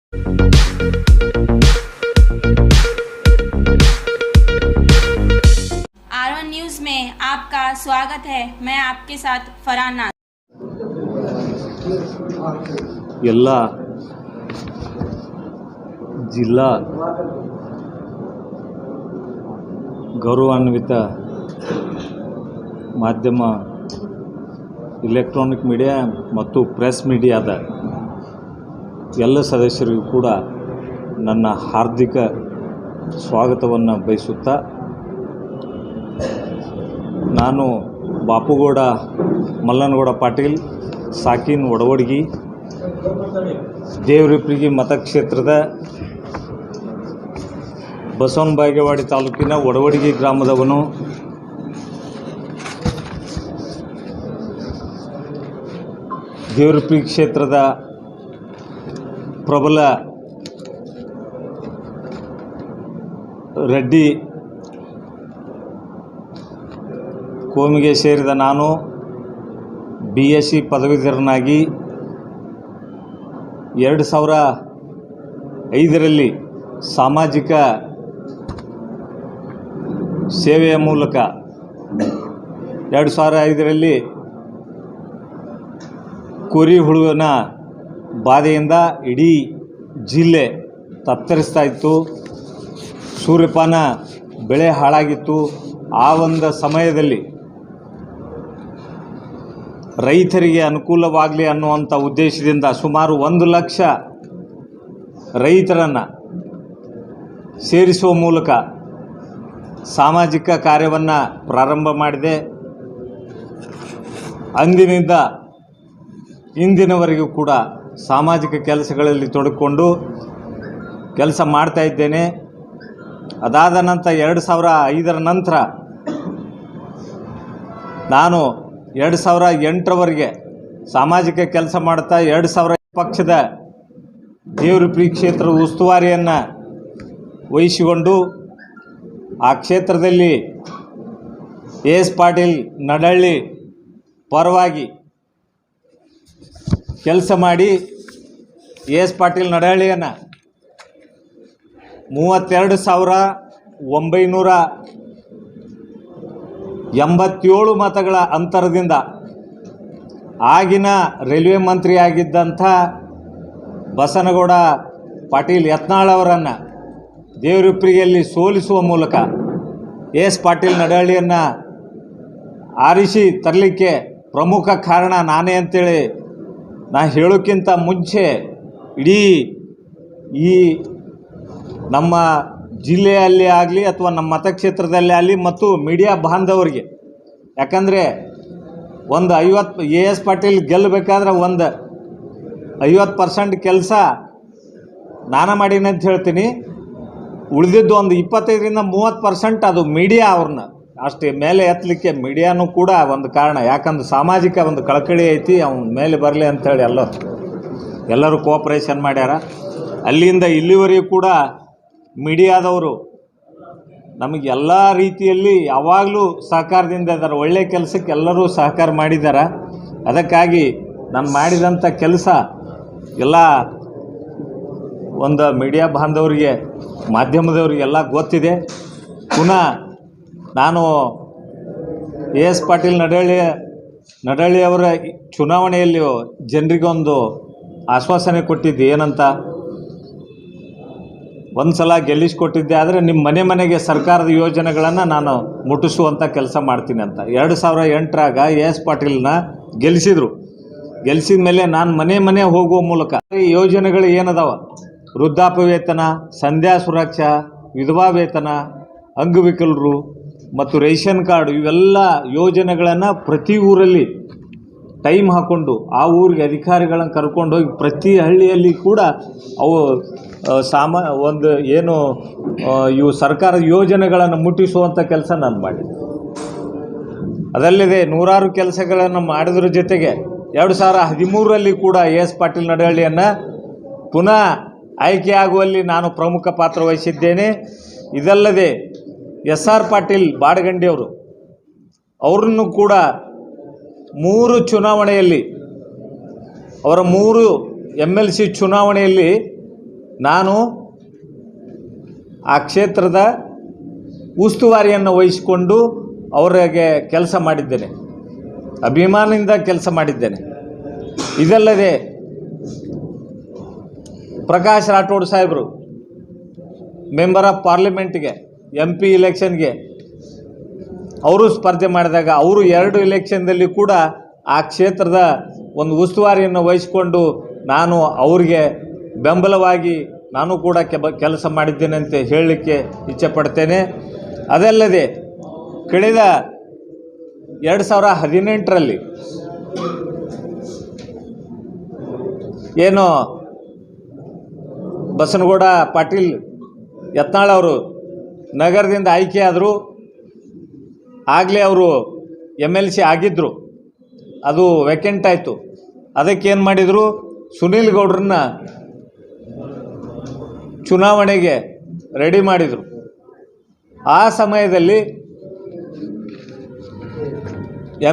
R1 news में आपका स्वागत है। मैं आपके साथ फरहान नाज। ಎಲ್ಲ ಜಿಲ್ಲಾ ಗೌರವಾನ್ವಿತ ಮಾಧ್ಯಮ ಇಲೆಕ್ಟ್ರಾನಿಕ್ ಮೀಡಿಯಾ ಮತ್ತು ಪ್ರೆಸ್ ಮೀಡಿಯಾದ ಎಲ್ಲ ಸದಸ್ಯರಿಗೂ ಕೂಡ ನನ್ನ ಹಾರ್ದಿಕ ಸ್ವಾಗತವನ್ನು ಬಯಸುತ್ತಾ, ನಾನು ಬಾಪುಗೌಡ ಮಲ್ಲನಗೌಡ ಪಾಟೀಲ್ ಸಾಕಿನ್ ಒಡವಡ್ಗಿ ದೇವರಿಪ್ರಿಗಿ ಮತಕ್ಷೇತ್ರದ ಬಸವನ ಬಾಗೇವಾಡಿ ತಾಲೂಕಿನ ಒಡವಡ್ಗಿ ಗ್ರಾಮದವನು. ದೇವರಿಪ್ರಿಗಿ ಕ್ಷೇತ್ರದ ಪ್ರಬಲ ರೆಡ್ಡಿ ಕೋಮಿಗೆ ಸೇರಿದ ನಾನು BSc ಪದವೀಧರನಾಗಿ 2005ರಲ್ಲಿ ಸಾಮಾಜಿಕ ಸೇವೆಯ ಮೂಲಕ 2005ರಲ್ಲಿ ಕುರಿ ಹುಳುವಿನ ಬಾಧೆಯಿಂದ ಇಡೀ ಜಿಲ್ಲೆ ತತ್ತರಿಸ್ತಾ ಇತ್ತು. ಸೂರ್ಯಪಾನ ಬೆಳೆ ಹಾಳಾಗಿತ್ತು. ಆ ಒಂದು ಸಮಯದಲ್ಲಿ ರೈತರಿಗೆ ಅನುಕೂಲವಾಗಲಿ ಅನ್ನುವಂಥ ಉದ್ದೇಶದಿಂದ ಸುಮಾರು 1 ಲಕ್ಷ ರೈತರನ್ನು ಸೇರಿಸುವ ಮೂಲಕ ಸಾಮಾಜಿಕ ಕಾರ್ಯವನ್ನು ಪ್ರಾರಂಭ ಮಾಡಿದೆ. ಅಂದಿನಿಂದ ಇಂದಿನವರೆಗೂ ಕೂಡ ಸಾಮಾಜಿಕ ಕೆಲಸಗಳಲ್ಲಿ ತೊಡಗಿಕೊಂಡು ಕೆಲಸ ಮಾಡ್ತಾ ಇದ್ದೇನೆ. ಅದಾದ ನಂತರ 2005ರ ನಂತರ ನಾನು 2008ರವರೆಗೆ ಸಾಮಾಜಿಕ ಕೆಲಸ ಮಾಡ್ತಾ 2000 ಪಕ್ಷದ ದೇವರಿಪ್ರಿಗಿ ಕ್ಷೇತ್ರದ ಉಸ್ತುವಾರಿಯನ್ನು ವಹಿಸಿಕೊಂಡು ಆ ಕ್ಷೇತ್ರದಲ್ಲಿ ಎಸ್ ಪಾಟೀಲ್ ನಡಹಳ್ಳಿ ಪರವಾಗಿ ಕೆಲಸ ಮಾಡಿ ಎಸ್ ಪಾಟೀಲ್ ನಡಹಳ್ಳಿಯನ್ನು 32,987 ಮತಗಳ ಅಂತರದಿಂದ ಆಗಿನ ರೈಲ್ವೆ ಮಂತ್ರಿಯಾಗಿದ್ದಂಥ ಬಸನಗೌಡ ಪಾಟೀಲ್ ಯತ್ನಾಳ್ ಅವರನ್ನು ದೇವರಿಪ್ರಿಗಿಯಲ್ಲಿ ಸೋಲಿಸುವ ಮೂಲಕ ಎಸ್ ಪಾಟೀಲ್ ನಡಹಳ್ಳಿಯನ್ನು ಆರಿಸಿ ತರಲಿಕ್ಕೆ ಪ್ರಮುಖ ಕಾರಣ ನಾನೇ ಅಂತೇಳಿ ನಾ ಹೇಳೋಕ್ಕಿಂತ ಮುಂಚೆ ಇಡೀ ಈ ನಮ್ಮ ಜಿಲ್ಲೆಯಲ್ಲಿ ಆಗಲಿ ಅಥವಾ ನಮ್ಮ ಮತಕ್ಷೇತ್ರದಲ್ಲಿ ಆಗಲಿ ಮತ್ತು ಮೀಡಿಯಾ ಬಾಂಧವರಿಗೆ, ಯಾಕಂದರೆ ಒಂದು 50 ಎಸ್ ಪಾಟೀಲ್ ಗೆಲ್ಲಬೇಕಾದ್ರೆ ಒಂದು 50% ಕೆಲಸ ನಾನು ಮಾಡೀನಿ ಅಂತ ಹೇಳ್ತೀನಿ. ಉಳಿದಿದ್ದು ಒಂದು 25ರಿಂದ 30% ಅದು ಮೀಡಿಯಾ ಅವ್ರನ್ನ ಅಷ್ಟೇ ಮೇಲೆ ಎತ್ತಲಿಕ್ಕೆ ಮೀಡಿಯಾನೂ ಕೂಡ ಒಂದು ಕಾರಣ. ಯಾಕಂದ್ರೆ ಸಾಮಾಜಿಕ ಒಂದು ಕಳಕಳಿ ಐತಿ, ಅವನ ಮೇಲೆ ಬರಲಿ ಅಂಥೇಳಿ ಎಲ್ಲರೂ ಕೋಆಪ್ರೇಷನ್ ಮಾಡ್ಯಾರ. ಅಲ್ಲಿಂದ ಇಲ್ಲಿವರೆಗೂ ಕೂಡ ಮೀಡಿಯಾದವರು ನಮಗೆ ಎಲ್ಲ ರೀತಿಯಲ್ಲಿ ಯಾವಾಗಲೂ ಸಹಕಾರದಿಂದ ಇದ್ದಾರೆ. ಒಳ್ಳೆಯ ಕೆಲಸಕ್ಕೆ ಎಲ್ಲರೂ ಸಹಕಾರ ಮಾಡಿದ್ದಾರೆ. ಅದಕ್ಕಾಗಿ ನಾನು ಮಾಡಿದಂಥ ಕೆಲಸ ಎಲ್ಲ ಒಂದು ಮೀಡಿಯಾ ಬಾಂಧವರಿಗೆ, ಮಾಧ್ಯಮದವರಿಗೆಲ್ಲ ಗೊತ್ತಿದೆ. ಪುನಃ ನಾನು ಎಸ್ ಪಾಟೀಲ್ ನಡಹಳ್ಳಿಯವರ ಚುನಾವಣೆಯಲ್ಲಿ ಜನರಿಗೊಂದು ಆಶ್ವಾಸನೆ ಕೊಟ್ಟಿದ್ದೆ. ಏನಂತ, ಒಂದು ಸಲ ಗೆಲ್ಲಿಸಿಕೊಟ್ಟಿದ್ದೆ, ಆದರೆ ನಿಮ್ಮ ಮನೆಗೆ ಸರ್ಕಾರದ ಯೋಜನೆಗಳನ್ನು ನಾನು ಮುಟ್ಟಿಸುವಂಥ ಕೆಲಸ ಮಾಡ್ತೀನಿ ಅಂತ. 2008ರಾಗ ಎಸ್ ಪಾಟೀಲ್ನ ಗೆಲ್ಲಿಸಿದರು. ಗೆಲ್ಲಿಸಿದ ಮೇಲೆ ನಾನು ಮನೆ ಹೋಗುವ ಮೂಲಕ ಈ ಯೋಜನೆಗಳು ಏನದಾವ, ವೃದ್ಧಾಪ್ಯ ವೇತನ, ಸಂಧ್ಯಾ ಸುರಕ್ಷಾ, ವಿಧವಾ ವೇತನ, ಅಂಗವಿಕಲರು ಮತ್ತು ರೇಷನ್ ಕಾರ್ಡು, ಇವೆಲ್ಲ ಯೋಜನೆಗಳನ್ನು ಪ್ರತಿ ಊರಲ್ಲಿ ಟೈಮ್ ಹಾಕ್ಕೊಂಡು ಆ ಊರಿಗೆ ಅಧಿಕಾರಿಗಳನ್ನು ಕರ್ಕೊಂಡು ಹೋಗಿ ಪ್ರತಿ ಹಳ್ಳಿಯಲ್ಲಿ ಕೂಡ ಅವು ಒಂದು ಏನು ಇವು ಸರ್ಕಾರದ ಯೋಜನೆಗಳನ್ನು ಮುಟ್ಟಿಸುವಂಥ ಕೆಲಸ ನಾನು ಮಾಡಿದೆ. ಅದಲ್ಲದೆ ನೂರಾರು ಕೆಲಸಗಳನ್ನು ಮಾಡಿದ್ರ ಜೊತೆಗೆ 2013ರಲ್ಲಿ ಕೂಡ ಎಸ್ ಪಾಟೀಲ್ ನಡಹಳ್ಳಿಯನ್ನು ಪುನಃ ಆಯ್ಕೆಯಾಗುವಲ್ಲಿ ನಾನು ಪ್ರಮುಖ ಪಾತ್ರ ವಹಿಸಿದ್ದೇನೆ. ಇದಲ್ಲದೆ SR ಪಾಟೀಲ್ ಬಾಡಗಂಡಿಯವರು ಅವರನ್ನು ಕೂಡ 3 ಚುನಾವಣೆಯಲ್ಲಿ, ಅವರ 3 MLC ಚುನಾವಣೆಯಲ್ಲಿ ನಾನು ಆ ಕ್ಷೇತ್ರದ ಉಸ್ತುವಾರಿಯನ್ನು ವಹಿಸಿಕೊಂಡು ಅವರಿಗೆ ಕೆಲಸ ಮಾಡಿದ್ದೇನೆ, ಅಭಿಮಾನದಿಂದ ಕೆಲಸ ಮಾಡಿದ್ದೇನೆ. ಇದಲ್ಲದೆ ಪ್ರಕಾಶ್ ರಾಠೋಡ್ ಸಾಹೇಬರು ಮೆಂಬರ್ ಆಫ್ ಪಾರ್ಲಿಮೆಂಟ್ಗೆ MP ಇಲೆಕ್ಷನ್ಗೆ ಅವರು ಸ್ಪರ್ಧೆ ಮಾಡಿದಾಗ ಅವರು 2 ಇಲೆಕ್ಷನ್ದಲ್ಲಿ ಕೂಡ ಆ ಕ್ಷೇತ್ರದ ಒಂದು ಉಸ್ತುವಾರಿಯನ್ನು ವಹಿಸಿಕೊಂಡು ನಾನು ಅವರಿಗೆ ಬೆಂಬಲವಾಗಿ ನಾನು ಕೂಡ ಕೆಲಸ ಮಾಡಿದ್ದೇನೆ ಅಂತ ಹೇಳಲಿಕ್ಕೆ ಇಚ್ಛೆಪಡ್ತೇನೆ. ಅದಲ್ಲದೆ ಕಳೆದ 2018ರಲ್ಲಿ ಏನು ಬಸನಗೌಡ ಪಾಟೀಲ್ ಯತ್ನಾಳ್ ಅವರು ನಗರದಿಂದ ಆಯ್ಕೆಯಾದರು. ಆಗಲೇ ಅವರು MLC ಆಗಿದ್ದರು, ಅದು ವೇಕೆಂಟ್ ಆಯಿತು. ಅದಕ್ಕೇನು ಮಾಡಿದರು, ಸುನೀಲ್ ಗೌಡ್ರನ್ನ ಚುನಾವಣೆಗೆ ರೆಡಿ ಮಾಡಿದರು. ಆ ಸಮಯದಲ್ಲಿ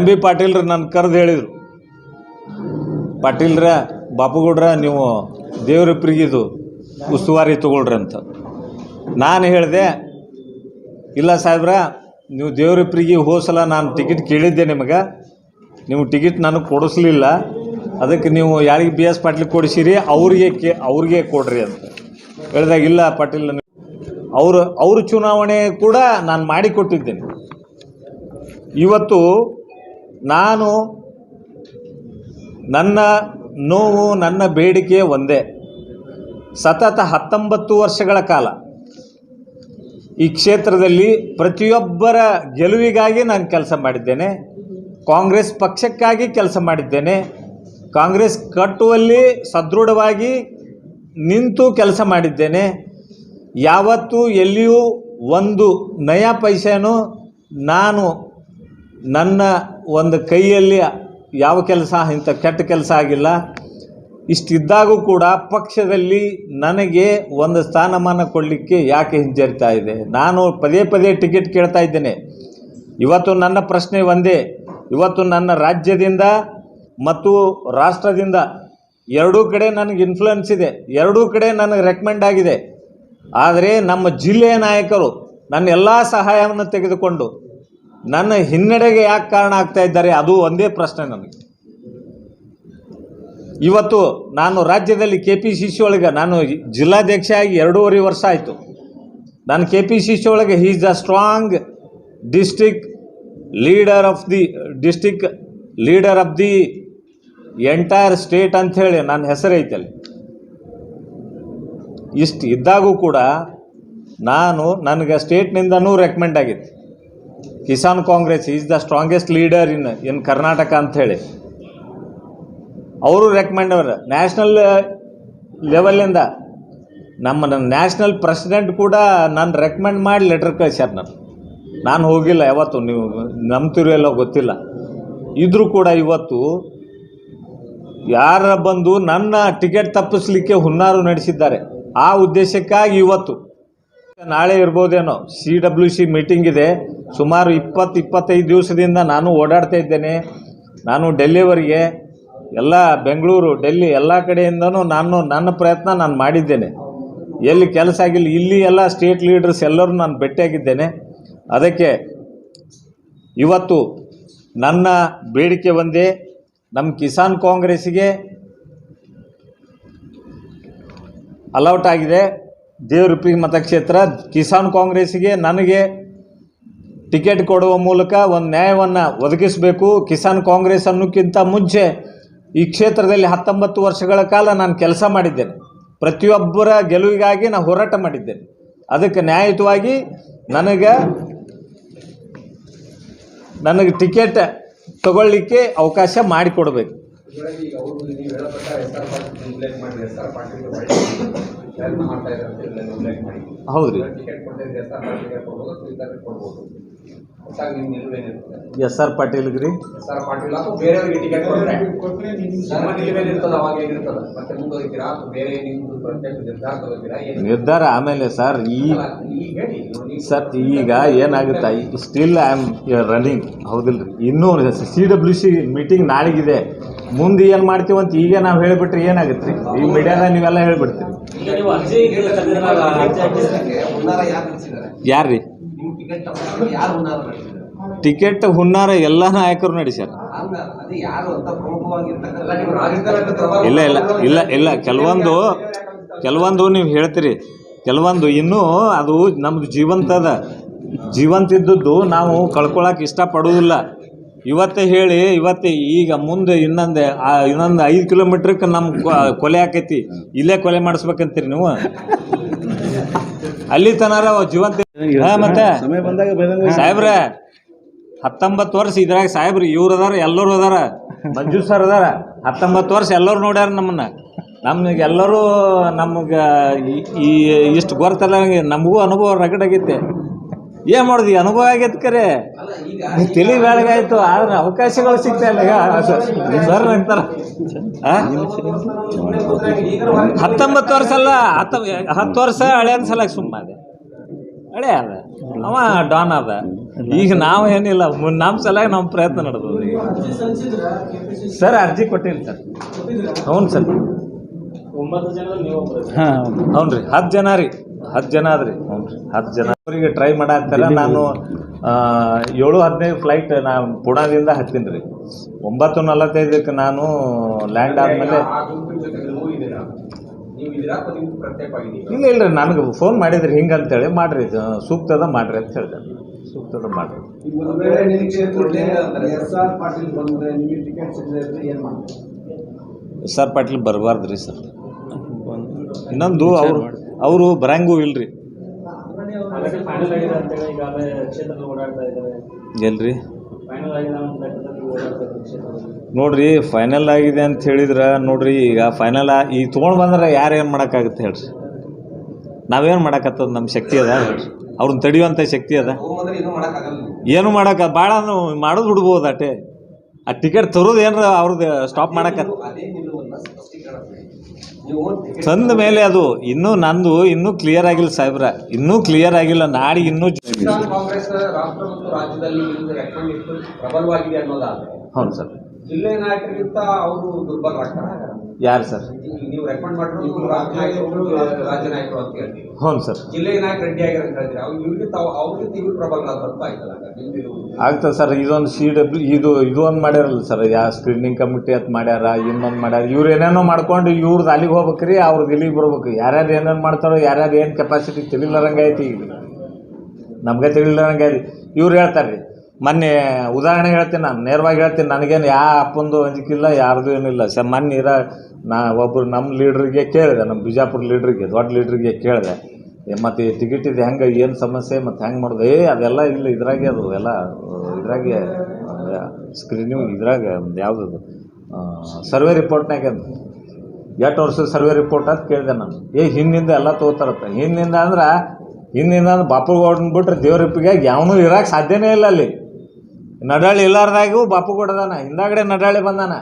MB ಪಾಟೀಲ್ರು ನನ್ನ ಕರೆದು ಹೇಳಿದರು, ಪಾಟೀಲ್ರ ಬಾಪುಗೌಡ್ರ ನೀವು ದೇವರಿಪ್ರಿಗಿದು ಉಸ್ತುವಾರಿ ತಗೊಳ್ರಿ ಅಂತ. ನಾನು ಹೇಳಿದೆ, ಇಲ್ಲ ಸಾಹೇಬ್ರ, ನೀವು ದೇವರಿಪ್ರಿಗೆ ಹೋಸಲ ನಾನು ಟಿಕೆಟ್ ಕೇಳಿದ್ದೆ ನಿಮಗೆ, ನೀವು ಟಿಕೆಟ್ ನನಗೆ ಕೊಡಿಸ್ಲಿಲ್ಲ, ಅದಕ್ಕೆ ನೀವು ಯಾರಿಗೆ BS ಪಾಟೀಲ್ ಕೊಡಿಸಿರಿ ಅವ್ರಿಗೆ ಕೊಡ್ರಿ ಅಂತ ಹೇಳಿದಾಗ, ಇಲ್ಲ ಪಾಟೀಲ್ ಅವ್ರ ಚುನಾವಣೆ ಕೂಡ ನಾನು ಮಾಡಿಕೊಟ್ಟಿದ್ದೇನೆ. ಇವತ್ತು ನಾನು ನನ್ನ ನೋವು, ನನ್ನ ಬೇಡಿಕೆ ಒಂದೇ. ಸತತ 19 ವರ್ಷಗಳ ಕಾಲ ಈ ಕ್ಷೇತ್ರದಲ್ಲಿ ಪ್ರತಿಯೊಬ್ಬರ ಗೆಲುವಿಗಾಗಿ ನಾನು ಕೆಲಸ ಮಾಡಿದ್ದೇನೆ. ಕಾಂಗ್ರೆಸ್ ಪಕ್ಷಕ್ಕಾಗಿ ಕೆಲಸ ಮಾಡಿದ್ದೇನೆ. ಕಾಂಗ್ರೆಸ್ ಕಟ್ಟುವಲ್ಲಿ ಸದೃಢವಾಗಿ ನಿಂತು ಕೆಲಸ ಮಾಡಿದ್ದೇನೆ. ಯಾವತ್ತೂ ಎಲ್ಲಿಯೂ ಒಂದು ನಯಾ ಪೈಸೆನೂ ನಾನು ನನ್ನ ಒಂದು ಕೈಯಲ್ಲಿ ಯಾವ ಕೆಲಸ ಇಂಥ ಕೆಟ್ಟ ಕೆಲಸ ಆಗಿಲ್ಲ. ಇಷ್ಟಿದ್ದಾಗೂ ಕೂಡ ಪಕ್ಷದಲ್ಲಿ ನನಗೆ ಒಂದು ಸ್ಥಾನಮಾನ ಕೊಡಲಿಕ್ಕೆ ಯಾಕೆ ಹಿಂಜರಿತಾ ಇದೆ? ನಾನು ಪದೇ ಪದೇ ಟಿಕೆಟ್ ಕೇಳ್ತಾ ಇದ್ದೇನೆ. ಇವತ್ತು ನನ್ನ ಪ್ರಶ್ನೆ ಒಂದೇ, ಇವತ್ತು ನನ್ನ ರಾಜ್ಯದಿಂದ ಮತ್ತು ರಾಷ್ಟ್ರದಿಂದ ಎರಡೂ ಕಡೆ ನನಗೆ ಇನ್ಫ್ಲುಯೆನ್ಸ್ ಇದೆ, ಎರಡೂ ಕಡೆ ನನಗೆ ರೆಕಮೆಂಡ್ ಆಗಿದೆ. ಆದರೆ ನಮ್ಮ ಜಿಲ್ಲೆಯ ನಾಯಕರು ನನ್ನ ಎಲ್ಲ ಸಹಾಯವನ್ನು ತೆಗೆದುಕೊಂಡು ನನ್ನ ಹಿನ್ನಡೆಗೆ ಯಾಕೆ ಕಾರಣ ಆಗ್ತಾ ಇದ್ದಾರೆ? ಅದು ಒಂದೇ ಪ್ರಶ್ನೆ ನನಗೆ. ಇವತ್ತು ನಾನು ರಾಜ್ಯದಲ್ಲಿ KPCC ಒಳಗೆ ನಾನು ಜಿಲ್ಲಾಧ್ಯಕ್ಷ ಆಗಿ 2.5 ವರ್ಷ ಆಯಿತು. ನಾನು KPCC ಒಳಗೆ he is the strong district leader of the entire state ಅಂಥೇಳಿ ನನ್ನ ಹೆಸರೈತಲ್ಲಿ. ಇಷ್ಟು ಇದ್ದಾಗೂ ಕೂಡ ನನಗೆ ಸ್ಟೇಟ್ನಿಂದನೂ ರೆಕಮೆಂಡ್ ಆಗಿತ್ತು. Kisan Congress is the strongest leader in Karnataka ಅಂಥೇಳಿ ಅವರು ರೆಕಮೆಂಡ್ ಅವರು. ನ್ಯಾಷನಲ್ ಲೆವೆಲಿಂದ ನಮ್ಮ ನ್ಯಾಷನಲ್ ಪ್ರೆಸಿಡೆಂಟ್ ಕೂಡ ನಾನು ರೆಕಮೆಂಡ್ ಮಾಡಿ ಲೆಟರ್ ಕಳಿಸ್ಯಾರ. ನಾನು ಹೋಗಿಲ್ಲ ಯಾವತ್ತು, ನೀವು ನಂಬ್ತಿರೋ ಎಲ್ಲೋ ಗೊತ್ತಿಲ್ಲ. ಇದ್ರೂ ಕೂಡ ಇವತ್ತು ಯಾರ ಬಂದು ನನ್ನ ಟಿಕೆಟ್ ತಪ್ಪಿಸ್ಲಿಕ್ಕೆ ಹುನ್ನಾರು ನಡೆಸಿದ್ದಾರೆ. ಆ ಉದ್ದೇಶಕ್ಕಾಗಿ ಇವತ್ತು ನಾಳೆ ಇರ್ಬೋದೇನೋ CWC ಮೀಟಿಂಗ್ ಇದೆ. ಸುಮಾರು 20-25 ದಿವಸದಿಂದ ನಾನು ಓಡಾಡ್ತಾ ಇದ್ದೇನೆ. ನಾನು ಡೆಲ್ಲಿವರೆಗೆ ಎಲ್ಲ ಬೆಂಗಳೂರು, ಡೆಲ್ಲಿ ಎಲ್ಲ ಕಡೆಯಿಂದನೂ ನನ್ನ ಪ್ರಯತ್ನ ನಾನು ಮಾಡಿದ್ದೇನೆ. ಎಲ್ಲಿ ಕೆಲಸ ಆಗಿಲ್ಲ, ಇಲ್ಲಿ ಎಲ್ಲ ಸ್ಟೇಟ್ ಲೀಡರ್ಸ್ ಎಲ್ಲರೂ ನಾನು ಭೇಟಿಯಾಗಿದ್ದೇನೆ. ಅದಕ್ಕೆ ಇವತ್ತು ನನ್ನ ಬೇಡಿಕೆ ಒಂದೇ, ನಮ್ಮ ಕಿಸಾನ್ ಕಾಂಗ್ರೆಸ್ಸಿಗೆ ಅಲೌಟ್ ಆಗಿದೆ ದೇವರಿಪ್ರಿಗೆ ಮತಕ್ಷೇತ್ರ. ಕಿಸಾನ್ ಕಾಂಗ್ರೆಸ್ಸಿಗೆ ನನಗೆ ಟಿಕೆಟ್ ಕೊಡುವ ಮೂಲಕ ಒಂದು ನ್ಯಾಯವನ್ನು ಒದಗಿಸಬೇಕು. ಕಿಸಾನ್ ಕಾಂಗ್ರೆಸ್ ಅನ್ನೋಕ್ಕಿಂತ ಮುಂಚೆ ಈ ಕ್ಷೇತ್ರದಲ್ಲಿ 19 ವರ್ಷಗಳ ಕಾಲ ನಾನು ಕೆಲಸ ಮಾಡಿದ್ದೇನೆ. ಪ್ರತಿಯೊಬ್ಬರ ಗೆಲುವಿಗಾಗಿ ನಾನು ಹೋರಾಟ ಮಾಡಿದ್ದೇನೆ. ಅದಕ್ಕೆ ನ್ಯಾಯಯುತವಾಗಿ ನನಗೆ ಟಿಕೆಟ್ ತಗೊಳ್ಳಿಕ್ಕೆ ಅವಕಾಶ ಮಾಡಿಕೊಡಬೇಕು. ಹೌದು ರೀ, SR ಪಾಟೀಲ್ಗೆ ರೀ, ನಿರ್ಧಾರ ಆಮೇಲೆ ಸರ್. ಈಗ ಏನಾಗುತ್ತೆ, ಸ್ಟಿಲ್ ಐ ಆಮ್ ರನ್ನಿಂಗ್, ಹೌದಿಲ್ಲ ರೀ. ಇನ್ನೂ CWC ಮೀಟಿಂಗ್ ನಾಳೆಗಿದೆ. ಮುಂದೆ ಏನು ಮಾಡ್ತೀವಂತ ಈಗ ನಾವು ಹೇಳಿಬಿಟ್ರೆ ಏನಾಗುತ್ತೆ ರೀ? ಈ ಮೀಡಿಯಾದಾಗ ನೀವೆಲ್ಲ ಹೇಳಿಬಿಡ್ತೀರಿ. ಯಾರ್ರಿ ಟಿಕೆಟ್ ಹುನ್ನಾರ ಎಲ್ಲ ನಾಯಕರು ನಡೆಸ್ಯಾರ. ಇಲ್ಲ ಇಲ್ಲ ಇಲ್ಲ ಇಲ್ಲ ಕೆಲವೊಂದು ನೀವು ಹೇಳ್ತೀರಿ, ಕೆಲವೊಂದು ಇನ್ನೂ ಅದು ನಮ್ಮದು ಜೀವಂತ ಇದ್ದದ್ದು ನಾವು ಕಳ್ಕೊಳಕ್ಕೆ ಇಷ್ಟಪಡುವುದಿಲ್ಲ. ಇವತ್ತೇ ಹೇಳಿ ಇವತ್ತೇ ಈಗ ಮುಂದೆ ಇನ್ನೊಂದು 5 ಕಿಲೋಮೀಟ್ರಿಗೆ ನಮ್ಮ ಕೊಲೆ ಆಕೈತಿ, ಇಲ್ಲೇ ಕೊಲೆ ಮಾಡಿಸ್ಬೇಕಂತೀರಿ ನೀವು? ಅಲ್ಲಿ ತನಾರ ಜೀವಂತ ಮತ್ತೆ ಸಾಹೇಬ್ರೆ 19 ವರ್ಷ ಇದ್ರಾಗ ಸಾಹೇಬ್ರಿ ಇವ್ರು ಅದಾರ, ಎಲ್ಲರೂ ಅದಾರ, ಮಂಜು ಸರ್ ಅದಾರ, 19 ವರ್ಷ ಎಲ್ಲರೂ ನೋಡ್ಯಾರ ನಮಗೆ ಎಲ್ಲರೂ ನಮ್ಗೆ ಈ ಇಷ್ಟು ಗೊತ್ತಲ್ಲ, ನಮಗೂ ಅನುಭವ ರಗಡಾಗೈತೆ. ಏನು ಮಾಡೋದು, ಈ ಅನುಭವ ಆಗೈತೆ ಕರೆ ತಲೆ ಬೆಳಗಾಯ್ತು, ಆದ್ರೆ ಅವಕಾಶಗಳು ಸಿಗ್ತಾ ಇಲ್ಲ. ಈಗ ಸರ್ ಅಂತಾರ 19 ವರ್ಷ ಅಲ್ಲ 10 ವರ್ಷ ಹಳೆಯದ ಸಲ ಸುಮ್ಮನೆ ಹಳೆ ಅದ ಅವ ಡಾನ್ ಅದ. ಈಗ ನಾವು ಏನಿಲ್ಲ, ನಮ್ಮ ಸಲ ನಮ್ಮ ಪ್ರಯತ್ನ ನಡೆದವು. ಈಗ ಸರ್ ಅರ್ಜಿ ಕೊಟ್ಟಿಲ್ಲ ಸರ್. ಹ್ಞೂ ಸರ್, 9 ಜನ ಹ್ಞೂ ರೀ, 10 ಜನ ರೀ, 10 ಜನ ಆದ್ರಿ. ಹ್ಞೂ ರೀ, 10 ಜನ ಅವರಿಗೆ ಟ್ರೈ ಮಾಡಾಕ್ತಾರೆ. ನಾನು 7:15 ಫ್ಲೈಟ್ ನಾನು ಪುಣಾದಿಂದ ಹತ್ತೀನಿ ರೀ. 9:45 ನಾನು ಲ್ಯಾಂಡ್ ಆದಮೇಲೆ ಇಲ್ಲ ಇಲ್ರಿ, ನನಗೆ ಫೋನ್ ಮಾಡಿದ್ರಿ ಹಿಂಗಂತೇಳಿ ಮಾಡ್ರಿ, ಸೂಕ್ತದ ಮಾಡ್ರಿ ಅಂತ ಹೇಳಿದೆ. ಸೂಕ್ತದ ಮಾಡ್ರಿ. SR ಪಾಟೀಲ್ ಬರಬಾರ್ದ್ರಿ ಸರ್. ಇನ್ನೊಂದು ಅವರು ಬರಂಗೂ ಇಲ್ರಿ. ಎಲ್ರಿ ನೋಡ್ರಿ, ಫೈನಲ್ ಆಗಿದೆ ಅಂತ ಹೇಳಿದ್ರೆ ನೋಡ್ರಿ, ಈಗ ಫೈನಲ್ ಈಗ ತೊಗೊಂಡು ಬಂದ್ರೆ ಯಾರು ಏನು ಮಾಡೋಕ್ಕಾಗುತ್ತೆ ಹೇಳ್ರಿ? ನಾವೇನು ಮಾಡೋಕ್ಕತ್ತದ? ನಮ್ಮ ಶಕ್ತಿ ಅದ ಹೇಳ್ರಿ? ಅವ್ರನ್ನ ತಡೆಯುವಂಥ ಶಕ್ತಿ ಅದ? ಏನು ಮಾಡೋಕೆ ಭಾಳ ಮಾಡೋದು ಬಿಡ್ಬೋದು ಅಷ್ಟೇ. ಆ ಟಿಕೆಟ್ ತರೋದು ಏನಾರ ಅವ್ರದ್ದು ಸ್ಟಾಪ್ ಮಾಡಕ್ಕೆ ತಂದ ಮೇಲೆ ಅದು ನಂದು ಇನ್ನೂ ಕ್ಲಿಯರ್ ಆಗಿಲ್ಲ ಸಾಹೇಬ್ರ, ಇನ್ನೂ ಕ್ಲಿಯರ್ ಆಗಿಲ್ಲ. ನಾಡಿಗೆ ಇನ್ನೂ ಕಾಂಗ್ರೆಸ್ ರಾಷ್ಟ್ರ ಮತ್ತು ರಾಜ್ಯದಲ್ಲಿ ಪ್ರಬಲವಾಗಿದೆ ಅನ್ನೋದಾದ್ರೆ, ಹೌದು ಸರ್, ಜಿಲ್ಲೆ ನಾಯಕರಿಗಿಂತ ಅವರು ದುರ್ಬಲರಾಗ್ತಾರೆ. ಯಾರು ಸರ್? ನೀವು ರೆಕಮೆಂಡ್ ಮಾಡಿದ್ರು ರಾಜ್ಯ ನಾಯಕರು ಅಂತ ಹೇಳ್ತೀವಿ. ಹೌದು ಸರ್, ಜಿಲ್ಲೆ ನಾಯಕ ರೆಡ್ಡಿ ಆಗಿರೋ ಹೇಳ್ತೀರಿ, ಅವ್ರಿಗಿಂತ ಇವ್ರು ಪ್ರಬಲರಾದಂತ ಆಯ್ತಲ್ಲ. ಆಗ್ತದೆ ಸರ್. ಇದೊಂದು CW ಇದು ಒಂದು ಮಾಡ್ಯಾರಲ್ಲ ಸರ್, ಯಾವ ಸ್ಕ್ರೀನಿಂಗ್ ಕಮಿಟಿ ಅಂತ ಮಾಡ್ಯಾರ, ಇನ್ನೊಂದು ಮಾಡ್ಯಾರ. ಇವ್ರು ಏನೇನೋ ಮಾಡ್ಕೊಂಡು ಇವ್ರದ್ದು ಅಲ್ಲಿಗೆ ಹೋಗ್ಬೇಕ್ರಿ, ಅವ್ರದ್ದು ಇಲ್ಲಿಗೆ ಬರ್ಬೇಕು. ಯಾರ್ಯಾರು ಏನೇನು ಮಾಡ್ತಾರೋ, ಯಾರ್ಯಾರು ಏನು ಕೆಪಾಸಿಟಿ ತಿಳಿಲಾರಂಗೆ ಐತಿ. ಈಗ ನಮ್ಗೆ ತಿಳಿಲಾರಂಗೆ ಐತಿ. ಇವ್ರು ಹೇಳ್ತಾರೆ ರೀ, ಮೊನ್ನೆ ಉದಾಹರಣೆ ಹೇಳ್ತೀನಿ, ನಾನು ನೇರವಾಗಿ ಹೇಳ್ತೀನಿ. ನನಗೇನು ಯಾವ ಅಪ್ಪಂದು ಅಂಜಿಕಿಲ್ಲ, ಯಾರ್ದು ಏನಿಲ್ಲ ಸರ್. ಮೊನ್ನೆ ಒಬ್ಬರು ನಮ್ಮ ಲೀಡ್ರಿಗೆ ಕೇಳಿದೆ, ನಮ್ಮ ಬಿಜಾಪುರ ಲೀಡ್ರಿಗೆ, ದೊಡ್ಡ ಲೀಡ್ರಿಗೆ ಕೇಳಿದೆ, ಮತ್ತು ಟಿಕೆಟ್ ಇದು ಹೆಂಗೆ, ಏನು ಸಮಸ್ಯೆ, ಮತ್ತು ಹೆಂಗೆ ಮಾಡೋದು? ಅದೆಲ್ಲ ಇಲ್ಲ, ಇದ್ರಾಗೆ ಅದು ಎಲ್ಲ ಇದ್ರಾಗೆ ಸ್ಕ್ರೀನಿಂಗ್ ಇದ್ರಾಗ ಯಾವುದದು ಸರ್ವೆ ರಿಪೋರ್ಟ್ನಾಗೆ ಎಷ್ಟು ವರ್ಷದ ಸರ್ವೆ ರಿಪೋರ್ಟ್ ಅಂತ ಕೇಳಿದೆ ನಾನು. ಹಿಂದಿಂದ ಎಲ್ಲ ತೊಗೋತಾರತ್ತ. ಹಿಂದಿಂದ ಅಂದ್ರೆ ಬಾಪುಗೌಡನ ಬಿಟ್ರೆ ದೇವ್ರಪ್ಪಿಗೆ ಯಾವನೂ ಇರೋಕೆ ಸಾಧ್ಯನೇ ಇಲ್ಲ ಅಲ್ಲಿ. ನಡಾಳಿ ಇಲ್ಲಾರ್ದಾಗೂ ಬಾಪುಗೌಡ ಅದಾನ, ಹಿಂದಾಗಡೆ ನಡಾಳಿ ಬಂದಾನ.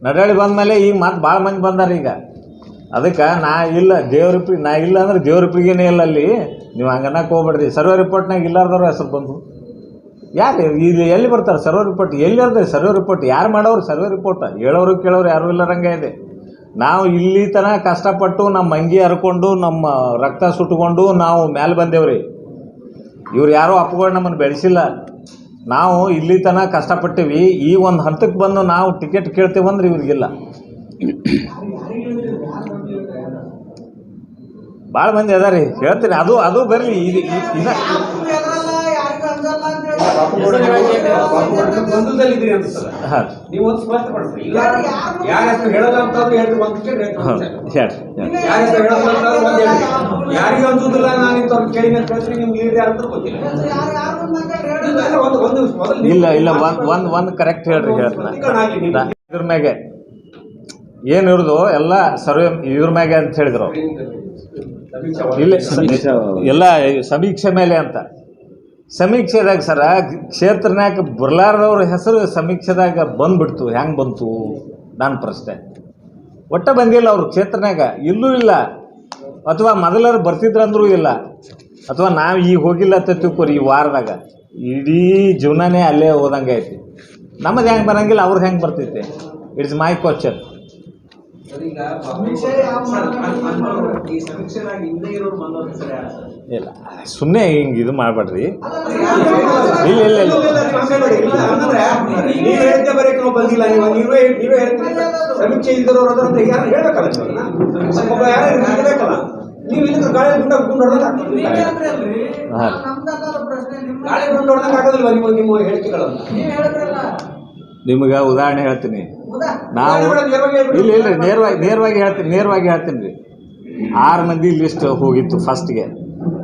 ನಡಾಳಿ ಬಂದಮೇಲೆ ಈಗ ಮತ್ತೆ ಭಾಳ ಮಂದಿ ಬಂದಾರ. ಈಗ ಅದಕ್ಕೆ ನಾ ಇಲ್ಲ ಅಂದ್ರೆ ದೇವ್ರಪ್ಪಿಗೇನೇ ಇಲ್ಲ ಅಲ್ಲಿ. ನೀವು ಹಂಗನ್ನಕ್ಕೆ ಹೋಗ್ಬೇಡ್ರಿ. ಸರ್ವೆ ರಿಪೋರ್ಟ್ನಾಗ ಇಲ್ಲಾರ್ದವ್ರ ಹೆಸರು ಬಂದು ಯಾರು ಇಲ್ಲಿ ಎಲ್ಲಿ ಬರ್ತಾರೆ? ಸರ್ವೆ ರಿಪೋರ್ಟ್ ಎಲ್ಲಿ ಇರ್ತದೆ? ಸರ್ವೆ ರಿಪೋರ್ಟ್ ಯಾರು ಮಾಡೋರು? ಸರ್ವೆ ರಿಪೋರ್ಟ್ ಹೇಳೋರು ಕೇಳೋರು ಯಾರೂ ಇಲ್ಲರಂಗೆ ಇದೆ. ನಾವು ಇಲ್ಲಿ ತನಕ ಕಷ್ಟಪಟ್ಟು ನಮ್ಮ ಅಂಗಿ ಹರ್ಕೊಂಡು ನಮ್ಮ ರಕ್ತ ಸುಟ್ಕೊಂಡು ನಾವು ಮೇಲೆ ಬಂದೇವ್ರಿ. ಇವ್ರು ಯಾರೂ ಅಪ್ಪಗಳು ನಮ್ಮನ್ನು ಬೆಳೆಸಿಲ್ಲ. ನಾವು ಇಲ್ಲಿ ತನಕ ಕಷ್ಟಪಟ್ಟಿವಿ. ಈ ಒಂದು ಹಂತಕ್ಕೆ ಬಂದು ನಾವು ಟಿಕೆಟ್ ಕೇಳ್ತೀವಂದ್ರೆ ಇವ್ರಿಗಿಲ್ಲ. ಭಾಳ ಮಂದಿ ಅದ ರೀ, ಹೇಳ್ತೀನಿ. ಅದು ಬರಲಿ. ಇಲ್ಲ ಒಂದು ಕರೆಕ್ಟ್ ಹೇಳ್ರಿ. ಇದ್ರ ಮ್ಯಾಗೆ ಏನಿರೋದು ಎಲ್ಲ ಸರ್ವೆ ಇದ್ರ ಮ್ಯಾಗೆ ಅಂತ ಹೇಳಿದ್ರು. ಇಲ್ಲ ಎಲ್ಲ ಸಮೀಕ್ಷೆ ಮೇಲೆ ಅಂತ. ಸಮೀಕ್ಷೆದಾಗ ಸರ ಕ್ಷೇತ್ರನಾಗ ಬರಲಾರ್ದವ್ರ ಹೆಸರು ಸಮೀಕ್ಷೆದಾಗ ಬಂದ್ಬಿಡ್ತು. ಹೆಂಗೆ ಬಂತು ನನ್ನ ಪ್ರಶ್ನೆ. ಒಟ್ಟ ಬಂದಿಲ್ಲ ಅವರು ಕ್ಷೇತ್ರನಾಗ, ಇಲ್ಲೂ ಇಲ್ಲ. ಅಥವಾ ಮೊದಲಾರು ಬರ್ತಿದ್ರಂದ್ರೂ ಇಲ್ಲ. ಅಥವಾ ನಾವು ಈಗ ಹೋಗಿಲ್ಲ ತಿಳ್ಕೊರಿ. ಈ ವಾರದಾಗ ಇಡೀ ಜೀವನನೇ ಅಲ್ಲೇ ಹೋದಂಗೆ ಐತಿ. ನಮ್ಮದು ಹೆಂಗೆ ಬರೋಂಗಿಲ್ಲ, ಅವ್ರದ್ದು ಹೆಂಗೆ ಬರ್ತೈತೆ? It's my question. ಈಗ ಈ ಸಮೀಕ್ಷೆನಾಗಿ ಹಿಂದೆ ಇರೋರು ಬಂದವ್ರ ಸರಿ ಇಲ್ಲ ಸುಮ್ಮನೆ ಹಿಂಗೆ ಇದು ಮಾಡಬೇಡ್ರಿ. ಇಲ್ಲ ಇಲ್ಲ ಇಲ್ಲ ನೀವು ಹೇಳಿದ್ದೆ ಬರೀ ನಾವು ಬಂದಿಲ್ಲ, ನೀವೇ ಹೇಳ್ತೀರಿ ಸಮೀಕ್ಷೆ ಇಲ್ದಿರೋರು ಅಂತ ಯಾರು ಹೇಳ್ಬೇಕಲ್ಲ, ಹೇಳ್ಬೇಕಲ್ಲ. ನೀವು ಇಲ್ಲಿ ಗಾಳಿ ಗುಂಡ ಹೊಡೆದಾಗ ಗಾಳಿ ಗುಂಡ ಹೊಡೆದಾಗ ಆಗೋದಿಲ್ವ ನಿಮ್ಮ ಹೇಳಿಕೆಗಳನ್ನು? ನಿಮ್ಗೆ ಉದಾಹರಣೆ ಹೇಳ್ತೀನಿ. ನಾವು ಇಲ್ಲ ಇಲ್ರಿ ನೇರವಾಗಿ ಹೇಳ್ತೀನಿ ರೀ. 6 ಮಂದಿ ಲಿಸ್ಟ್ ಹೋಗಿತ್ತು ಫಸ್ಟ್ಗೆ,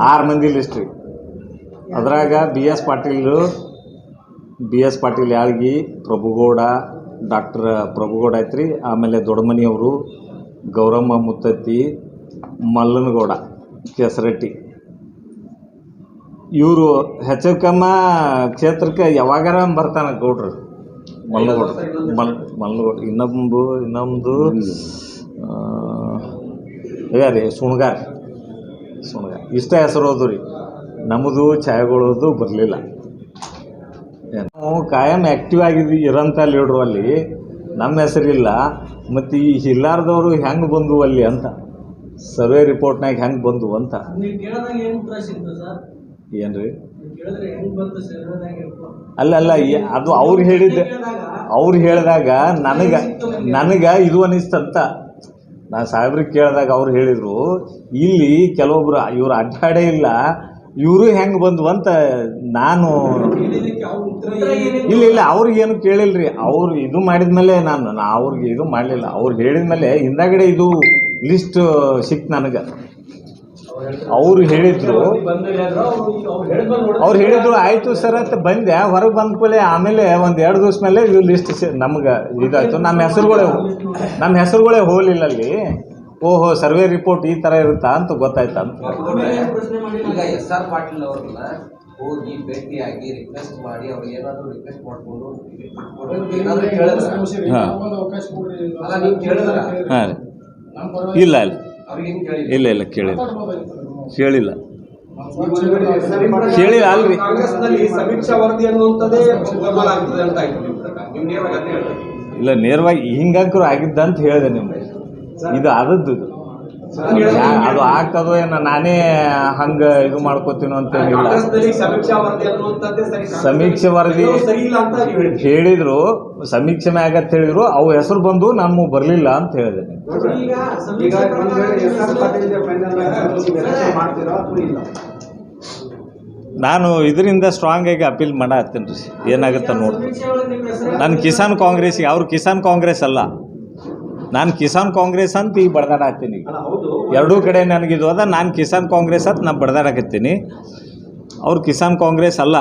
6 ಮಂದಿ ಲಿಸ್ಟ್ ರೀ. ಅದ್ರಾಗ B S Patil Yalgi, Prabhugowda, doctor Prabhugowda ಐತ್ರಿ, ಆಮೇಲೆ ದೊಡ್ಡಮನಿಯವರು, ಗೌರಮ್ಮ ಮುತ್ತತ್ತಿ, ಮಲ್ಲನಗೌಡ ಕೆಸರಟ್ಟಿ. ಇವರು ಹೆಚ್ಚಕಮ್ಮ ಕ್ಷೇತ್ರಕ್ಕೆ ಯಾವಾಗಾರ ಬರ್ತಾನೆ ಗೌಡ್ರು. ಮಲ್ಲನಗೌಡ ಇನ್ನೊಂದು ರೀ ಸುಣ್ಗಾರ್ ಇಷ್ಟ ಹೆಸರು ಹೋದು ರೀ. ನಮ್ಮದು ಛಾಯೆಗಳೋದು ಬರಲಿಲ್ಲ. ನಾವು ಕಾಯಂ ಆ್ಯಕ್ಟಿವ್ ಆಗಿ ಇರೋಂಥ ಲೀಡ್ರು ಅಲ್ಲಿ ನಮ್ಮ ಹೆಸರಿಲ್ಲ. ಮತ್ತು ಈ ಹಿಲ್ಲಾರ್ದವರು ಹೆಂಗೆ ಬಂದು ಅಲ್ಲಿ ಅಂತ ಸರ್ವೆ ರಿಪೋರ್ಟ್ನಾಗ ಹೆಂಗೆ ಬಂದು ಅಂತ ಏನು ರೀ? ಅಲ್ಲ ಅದು ಅವ್ರು ಹೇಳಿದಾಗ ನನಗೆ ಇದು ಅನಿಸ್ತಂತ. ನಾನು ಸಾಹೇಬ್ರಿಗೆ ಕೇಳಿದಾಗ ಅವ್ರು ಹೇಳಿದರು, ಇಲ್ಲಿ ಕೆಲವೊಬ್ರು ಇವ್ರು ಅಡ್ಡಾಡೇ ಇಲ್ಲ, ಇವರು ಹೆಂಗೆ ಬಂದ್ವು ಅಂತ. ನಾನು ಇಲ್ಲ ಅವ್ರಿಗೇನು ಕೇಳಿಲ್ರಿ. ಅವ್ರು ಇದು ಮಾಡಿದ್ಮೇಲೆ ನಾನು ಅವ್ರಿಗೆ ಇದು ಮಾಡಲಿಲ್ಲ. ಅವ್ರು ಹೇಳಿದ್ಮೇಲೆ ಹಿಂದಾಗಡೆ ಇದು ಲಿಸ್ಟ್ ಸಿಕ್ತು ನನಗೆ. ಅವ್ರು ಹೇಳಿದ್ರು ಆಯಿತು ಸರ್ ಅಂತ ಬಂದೆ. ಹೊರಗೆ ಬಂದ ಕೂಡಲೇ ಆಮೇಲೆ 1-2 ದಿವಸ ಮೇಲೆ ಇದು ಲಿಸ್ಟ್ ನಮ್ಗೆ ಇದಾಯಿತು. ನಮ್ಮ ಹೆಸರುಗಳೇ ಹೋಗಲಿಲ್ಲ ಅಲ್ಲಿ. ಓಹೋ, ಸರ್ವೆ ರಿಪೋರ್ಟ್ ಈ ಥರ ಇರುತ್ತಾ ಅಂತ ಗೊತ್ತಾಯ್ತಾ ಅಂತ. ಈಗ SR ಪಾಟೀಲ್ ಅವ್ರನ್ನ ಹೋಗಿ ಭೇಟಿಯಾಗಿ ರಿಕ್ವೆಸ್ಟ್ ಮಾಡಿ ಅವ್ರಿಗೆ ಏನಾದರೂ ರಿಕ್ವೆಸ್ಟ್ ಮಾಡಿಕೊಂಡು ಅಲ್ಲ ನೀವು ಕೇಳಿದ್ರ? ಹಾಂ ಇಲ್ಲ ಕೇಳಿಲ್ಲ ಅಲ್ರಿ. ಕಾಂಗ್ರೆಸ್ನಲ್ಲಿ ಸಮೀಕ್ಷಾ ವರದಿ ಅನ್ನುವಂಥದ್ದೇ ದುರ್ಬಲ ಆಗ್ತದೆ ಅಂತ ಆಯ್ತು ನಿಮ್ಮ ಪ್ರಕಾರ. ನೀವು ನೇರವಾಗಿ ಅದೇ ಹೇಳಿದ್ರಿ. ಇಲ್ಲ ನೇರವಾಗಿ ಹಿಂಗಾಕರು ಆಗಿದ್ದ ಅಂತ ಹೇಳಿದೆ ನಿಮ್ಗೆ. ಇದು ಆದದ್ದು ಅದು ಆಗ್ತದೋ ಏನೋ ನಾನೇ ಹಂಗೆ ಇದು ಮಾಡ್ಕೋತೀನೋ ಅಂತೇನಿಲ್ಲ. ಸಮೀಕ್ಷೆ ವರದಿ ಹೇಳಿದ್ರು, ಸಮೀಕ್ಷೆ ಮ್ಯಾಗ ಅಂತ ಹೇಳಿದ್ರು. ಅವು ಹೆಸರು ಬಂದು ನಮ್ಮ ಬರಲಿಲ್ಲ ಅಂತ ಹೇಳಿದೆ. ನಾನು ಇದರಿಂದ ಸ್ಟ್ರಾಂಗ್ ಆಗಿ ಅಪೀಲ್ ಮಾಡತ್ತೀನಿ ರೀ, ಏನಾಗುತ್ತೆ ನೋಡಿ. ನಾನು ಕಿಸಾನ್ ಕಾಂಗ್ರೆಸ್ಗೆ, ಅವ್ರು ಕಿಸಾನ್ ಕಾಂಗ್ರೆಸ್ ಅಲ್ಲ, ನಾನು ಕಿಸಾನ್ ಕಾಂಗ್ರೆಸ್ ಅಂತ ಈಗ ಬಡ್ದಾಡತ್ತೀನಿ. ಎರಡೂ ಕಡೆ ನನಗಿದು ಅದ. ನಾನು ಕಿಸಾನ್ ಕಾಂಗ್ರೆಸ್ ಅಂತ ನಾನು ಬಡ್ದಾಡಕತ್ತೀನಿ. ಅವ್ರು ಕಿಸಾನ್ ಕಾಂಗ್ರೆಸ್ ಅಲ್ಲ.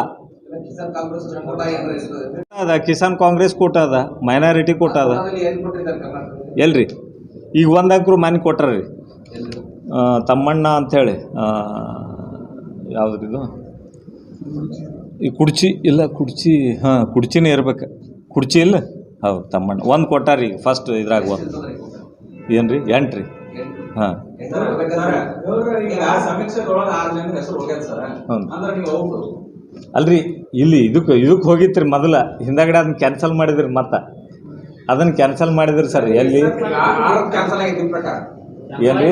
ಅದ ಕಿಸಾನ್ ಕಾಂಗ್ರೆಸ್ ಕೋಟ ಅದ, ಮೈನಾರಿಟಿ ಕೋಟ ಅದ. ಎಲ್ರಿ ಈಗ ಒಂದಂಕ್ರು ಮನೆ ಕೊಟ್ಟಾರ್ರಿ, ತಮ್ಮಣ್ಣ ಅಂಥೇಳಿ. ಯಾವುದ್ರಿದು ಈ ಕುಡ್ಚಿ ಇಲ್ಲ, ಕುಡ್ಚಿನೇ ಇರ್ಬೇಕು. ಕುಡ್ಚಿ ಇಲ್ಲ, ಹೌದು ತಮ್ಮಣ್ಣ ಒಂದು ಕೊಟ್ಟಾರಿ ಈಗ ಫಸ್ಟ್ ಇದ್ರಾಗ. ಒಂದು ಏನು ರೀ 8 ರೀ. ಹಾಂ ಅಲ್ರಿ, ಇಲ್ಲಿ ಇದಕ್ಕೆ ಹೋಗಿತ್ರಿ ಮೊದಲ. ಹಿಂದಾಗಡೆ ಅದನ್ನ ಕ್ಯಾನ್ಸಲ್ ಮಾಡಿದ್ರಿ, ಮತ್ತೆ ಅದನ್ನು ಕ್ಯಾನ್ಸಲ್ ಮಾಡಿದ್ರಿ ಸರ್. ಎಲ್ಲಿ ಏನ್ರಿ?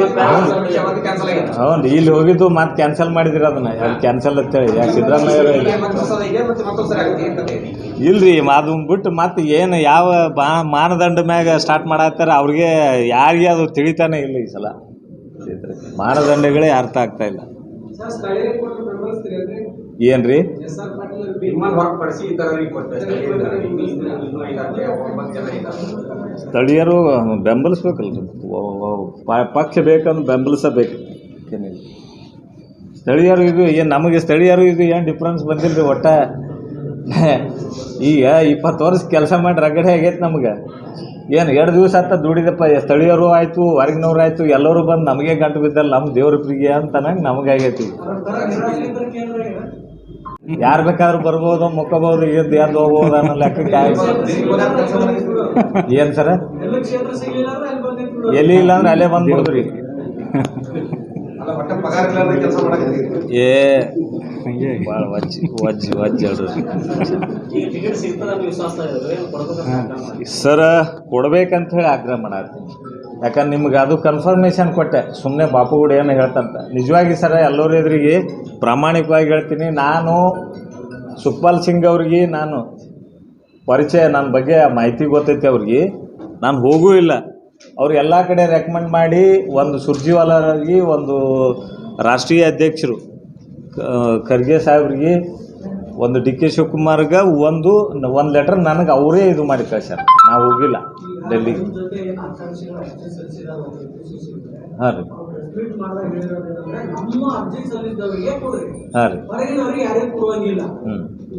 ಹೌದು, ಇಲ್ಲಿ ಹೋಗಿದ್ದು ಮತ್ತೆ ಕ್ಯಾನ್ಸಲ್ ಮಾಡಿದ್ರಿ ಅದನ್ನ. ಅಲ್ಲಿ ಕ್ಯಾನ್ಸಲ್ ಅಂತೇಳಿ ಯಾಕೆ ಸಿದ್ದರಾಮಯ್ಯ ಇಲ್ರಿ, ಅದು ಬಿಟ್ಟು ಮತ್ತೆ ಏನು ಯಾವ ಮಾನದಂಡ ಮ್ಯಾಗ ಸ್ಟಾರ್ಟ್ ಮಾಡತ್ತಾರ ಅವ್ರಿಗೆ ಯಾರಿಗೆ ಅದು ತಿಳಿತಾನೆ ಇಲ್ಲ. ಈ ಸಲ ಮಾನದಂಡಗಳೇ ಅರ್ಥ ಆಗ್ತಾ ಇಲ್ಲ. ಏನ್ರಿ ಸ್ಥಳೀಯರು ಬೆಂಬಲಿಸ್ಬೇಕಲ್ರಿ, ಪಕ್ಷ ಬೇಕಂದ್ರೆ ಬೆಂಬಲಿಸಬೇಕು. ಏನಿಲ್ಲ ಸ್ಥಳೀಯರು ಇದು ಏನು ನಮಗೆ ಸ್ಥಳೀಯರು ಇದು ಏನು ಡಿಫ್ರೆನ್ಸ್ ಬಂದಿಲ್ಲ ರೀ. ಒಟ್ಟು ಈಗ 20 ವರ್ಷ ಕೆಲಸ ಮಾಡಿ ರಗಡೆ ಆಗೈತೆ ನಮ್ಗೆ. ಏನು 2 ದಿವಸ ಆತ ದುಡಿದಪ್ಪ. ಸ್ಥಳೀಯರು ಆಯಿತು, ಹೊರಗಿನವ್ರು ಆಯಿತು, ಎಲ್ಲರೂ ಬಂದು ನಮಗೆ ಗಂಟು ಬಿದ್ದಲ್ಲ, ನಮ್ಮ ದೇವ್ರ ಪ್ರಿಗೆ ಅಂತ ನಂಗೆ ನಮಗಾಗೈತಿ. ಯಾರು ಬೇಕಾದ್ರೂ ಬರ್ಬೋದು, ಮುಕ್ಕಬಹುದು, ಎದ್ದು ಹೋಗ್ಬೋದು ಅನ್ನೋ ಲೆಕ್ಕಕ್ಕೆ ಏನು ಸರ? ಎಲ್ಲಿ ಇಲ್ಲ ಅಂದ್ರೆ ಅಲ್ಲೇ ಬಂದ್ಬಿಡುದ್ರಿ. ಏ ಭಾಳ ವಜ್ಜಿ ಹೇಳ್ರಿ ಸರ. ಕೊಡ್ಬೇಕಂತ ಹೇಳಿ ಆಗ್ರಹ ಮಾಡತ್ತೀನಿ. ಯಾಕಂದ್ರೆ ನಿಮ್ಗೆ ಅದು ಕನ್ಫರ್ಮೇಷನ್ ಕೊಟ್ಟೆ, ಸುಮ್ಮನೆ ಬಾಪುಗೌಡ ಏನು ಹೇಳ್ತಂತ. ನಿಜವಾಗಿ ಸರ ಎಲ್ಲರ ಎದುರಿಗೆ ಪ್ರಾಮಾಣಿಕವಾಗಿ ಹೇಳ್ತೀನಿ, ನಾನು ಸುಖಪಾಲ್ ಸಿಂಗ್ ಅವ್ರಿಗೆ ನಾನು ಪರಿಚಯ, ನನ್ನ ಬಗ್ಗೆ ಮಾಹಿತಿ ಗೊತ್ತೈತಿ ಅವ್ರಿಗೆ. ನಾನು ಹೋಗೂ ಇಲ್ಲ. ಅವ್ರು ಎಲ್ಲ ಕಡೆ ರೆಕಮೆಂಡ್ ಮಾಡಿ, ಒಂದು ಸುರ್ಜಿವಾಲಾಗಿ, ಒಂದು ರಾಷ್ಟ್ರೀಯ ಅಧ್ಯಕ್ಷರು ಖರ್ಗೆ ಸಾಹೇಬ್ರಿಗೆ, ಒಂದು ಡಿ ಕೆ ಶಿವಕುಮಾರ್ಗೆ ಒಂದು ಲೆಟರ್ ನನಗೆ ಅವರೇ ಇದು ಮಾಡಿ ಕಳ್ಸ್ಯಾರ. ನಾವು ಹೋಗಿಲ್ಲ ಡೆಲ್ಲಿಗೆ. ಹಾಂ ರೀ, ಹಾಂ ರೀ,